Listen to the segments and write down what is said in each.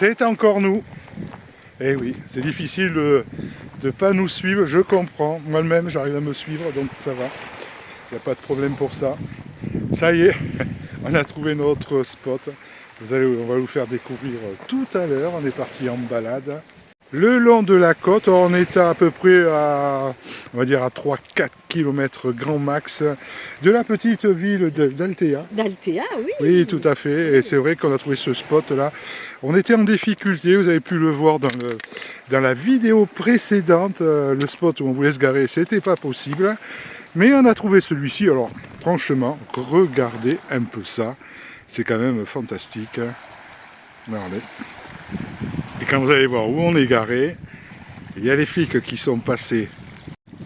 C'est encore nous. Eh oui, c'est difficile de ne pas nous suivre, je comprends. Moi-même, j'arrive à me suivre, donc ça va. Il n'y a pas de problème pour ça. Ça y est, on a trouvé notre spot. On va vous faire découvrir tout à l'heure. On est parti en balade. Le long de la côte, on est à peu près à, on va dire à 3-4 km grand max de la petite ville d'Altea. D'Altea, oui. Oui, tout à fait. Et c'est vrai qu'on a trouvé ce spot là. On était en difficulté, vous avez pu le voir dans la vidéo précédente. Le spot où on voulait se garer, c'était pas possible. Mais on a trouvé celui-ci. Alors franchement, regardez un peu ça. C'est quand même fantastique. Regardez. Et quand vous allez voir où on est garé, il y a les flics qui sont passés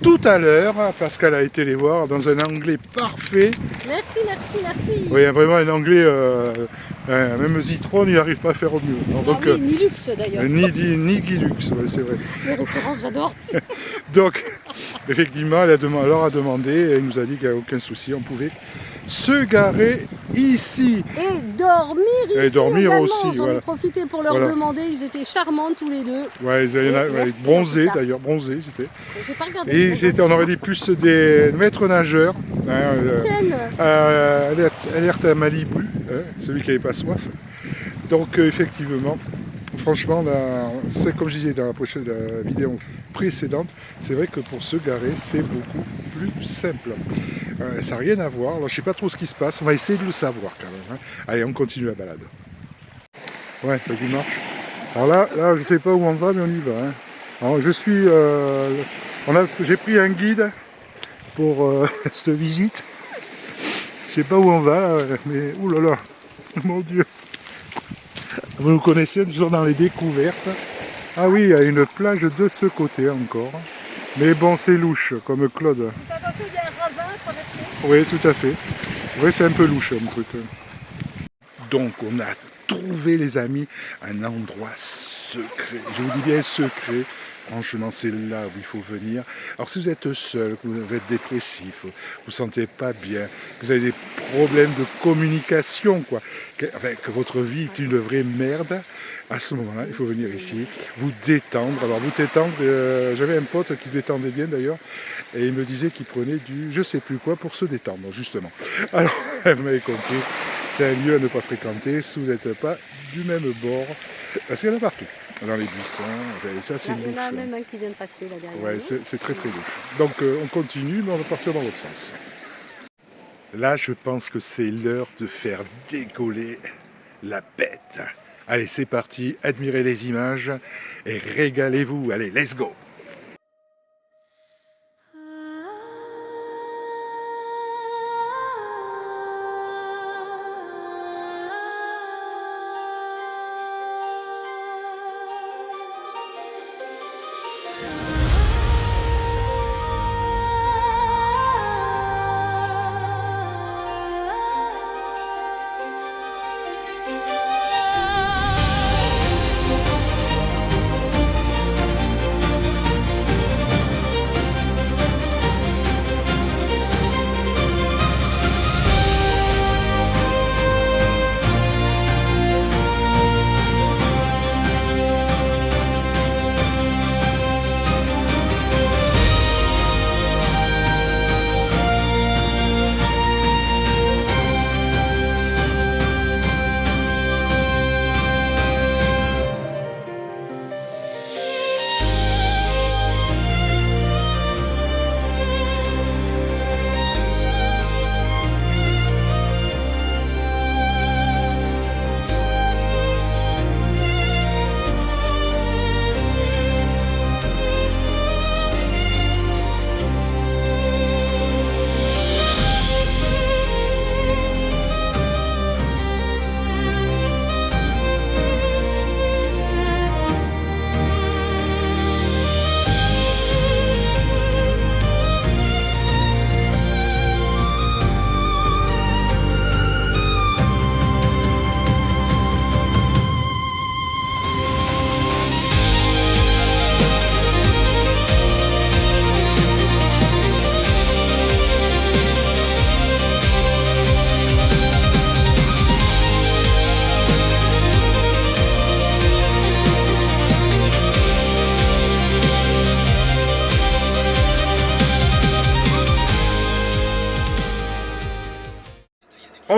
tout à l'heure, parce qu'elle a été les voir dans un anglais parfait. Merci, merci, merci. Oui, vraiment un anglais, même Zitron, il n'arrive pas à faire au mieux. Alors, donc, oui, ni luxe d'ailleurs. Ni Guilux, ouais, c'est vrai. Les références, j'adore. Donc, effectivement, elle leur a demandé, et elle nous a dit qu'il n'y avait aucun souci, on pouvait se garer ici. Et dormir ici. Et dormir également. aussi. J'en ai profité pour leur demander, ils étaient charmants tous les deux. Ouais, ils bronzés d'ailleurs, bronzés c'était. J'ai pas regardé. Et on aurait dit plus des maîtres nageurs. Ken. Alerte à Malibu, celui qui n'avait pas soif. Donc effectivement, franchement, c'est comme je disais dans la vidéo précédente, c'est vrai que pour se garer, c'est beaucoup plus simple. Ça n'a rien à voir, alors je ne sais pas trop ce qui se passe, on va essayer de le savoir quand même. Hein. Allez, on continue la balade. Ouais, ça marche. Alors là, je ne sais pas où on va, mais on y va. Hein. Alors, j'ai pris un guide pour cette visite. Je sais pas où on va, mais oulala, mon Dieu. Vous nous connaissez, toujours dans les découvertes. Ah oui, il y a une plage de ce côté encore. Mais bon, c'est louche, comme Claude. Faites attention, il y a un ravin à traverser. Oui, tout à fait. Oui, c'est un peu louche, un truc. Donc, on a trouvé, les amis, un endroit secret. Je vous dis bien secret. Franchement, c'est là où il faut venir. Alors, si vous êtes seul, que vous êtes dépressif, vous ne vous sentez pas bien, que vous avez des problèmes de communication, quoi, que votre vie est une vraie merde, à ce moment-là, il faut venir ici, vous détendre. Alors, vous détendre, j'avais un pote qui se détendait bien d'ailleurs, et il me disait qu'il prenait du je sais plus quoi pour se détendre, justement. Alors, vous m'avez compris, c'est un lieu à ne pas fréquenter si vous n'êtes pas du même bord, parce qu'il y en a partout. Dans les buissons, ça c'est une louche. Il y en a même un qui vient de passer là derrière. Ouais, c'est très très louche. Donc on continue, mais on va partir dans l'autre sens. Là, je pense que c'est l'heure de faire décoller la bête. Allez, c'est parti, admirez les images et régalez-vous. Allez, let's go!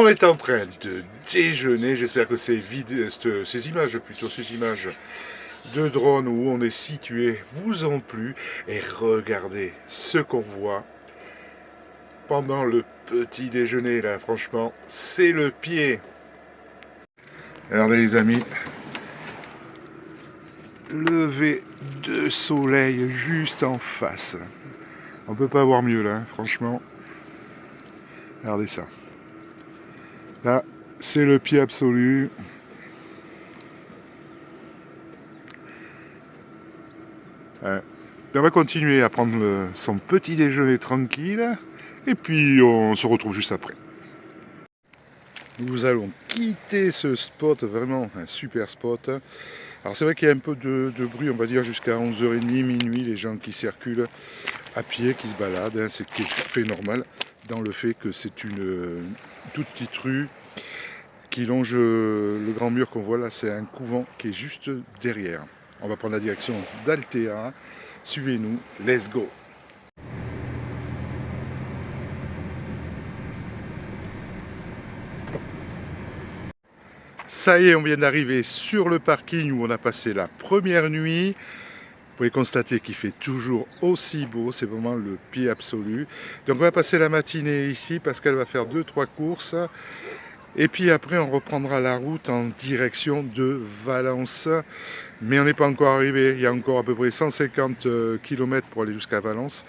est en train de déjeuner. J'espère que ces images de drone où on est situé vous ont plu. Et regardez ce qu'on voit pendant le petit déjeuner là. Franchement, c'est le pied. Regardez les amis. Lever de soleil juste en face. On peut pas avoir mieux là, hein, franchement. Regardez ça. Là, c'est le pied absolu. Ouais. On va continuer à prendre son petit déjeuner tranquille. Et puis on se retrouve juste après. Nous allons quitter ce spot, vraiment un super spot. Alors c'est vrai qu'il y a un peu de bruit, on va dire jusqu'à 11h30, minuit, les gens qui circulent à pied, qui se baladent, hein, c'est tout à fait normal dans le fait que c'est une toute petite rue qui longe le grand mur qu'on voit là, c'est un couvent qui est juste derrière. On va prendre la direction d'Altea, suivez-nous, let's go! Ça y est, on vient d'arriver sur le parking où on a passé la première nuit. Vous pouvez constater qu'il fait toujours aussi beau, c'est vraiment le pied absolu. Donc on va passer la matinée ici parce qu'elle va faire 2-3 courses. Et puis après on reprendra la route en direction de Valence. Mais on n'est pas encore arrivé, il y a encore à peu près 150 km pour aller jusqu'à Valence.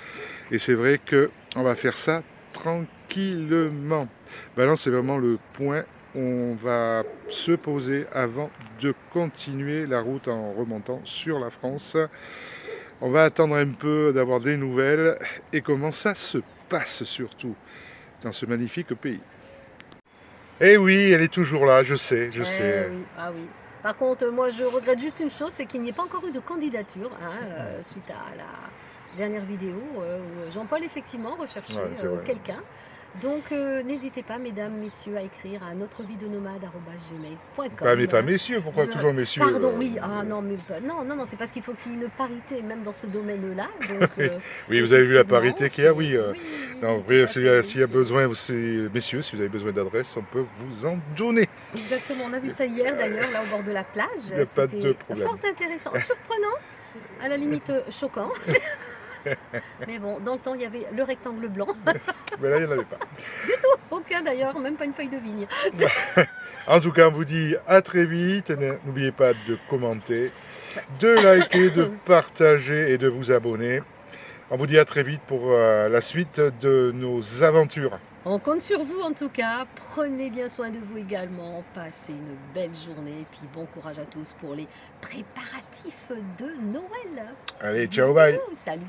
Et c'est vrai qu'on va faire ça tranquillement. Valence c'est vraiment le point. On va se poser avant de continuer la route en remontant sur la France. On va attendre un peu d'avoir des nouvelles et comment ça se passe surtout dans ce magnifique pays. Eh oui, elle est toujours là, je sais. Oui. Ah oui. Par contre, moi je regrette juste une chose, c'est qu'il n'y ait pas encore eu de candidature suite à la dernière vidéo où Jean-Paul effectivement recherchait quelqu'un. Donc n'hésitez pas, mesdames, messieurs, à écrire à notreviedenomade@gmail.com. Pas messieurs, pourquoi toujours messieurs? Pardon, oui, non, c'est parce qu'il faut qu'il y ait une parité même dans ce domaine-là. Donc, oui, vous avez vu la parité qu'il y a, oui. Non, s'il y a besoin, messieurs, si vous avez besoin d'adresse, on peut vous en donner. Exactement, on a vu ça hier d'ailleurs, là au bord de la plage. Il n'y a pas de problème. Fort intéressant, surprenant, à la limite choquant. Mais bon, dans le temps, il y avait le rectangle blanc. Mais là, il n'y en avait pas. Du tout, aucun d'ailleurs, même pas une feuille de vigne. En tout cas, on vous dit à très vite. N'oubliez pas de commenter, de liker, de partager et de vous abonner. On vous dit à très vite pour la suite de nos aventures. On compte sur vous en tout cas. Prenez bien soin de vous également. Passez une belle journée. Et puis bon courage à tous pour les préparatifs de Noël. Allez, ciao, bye. Salut.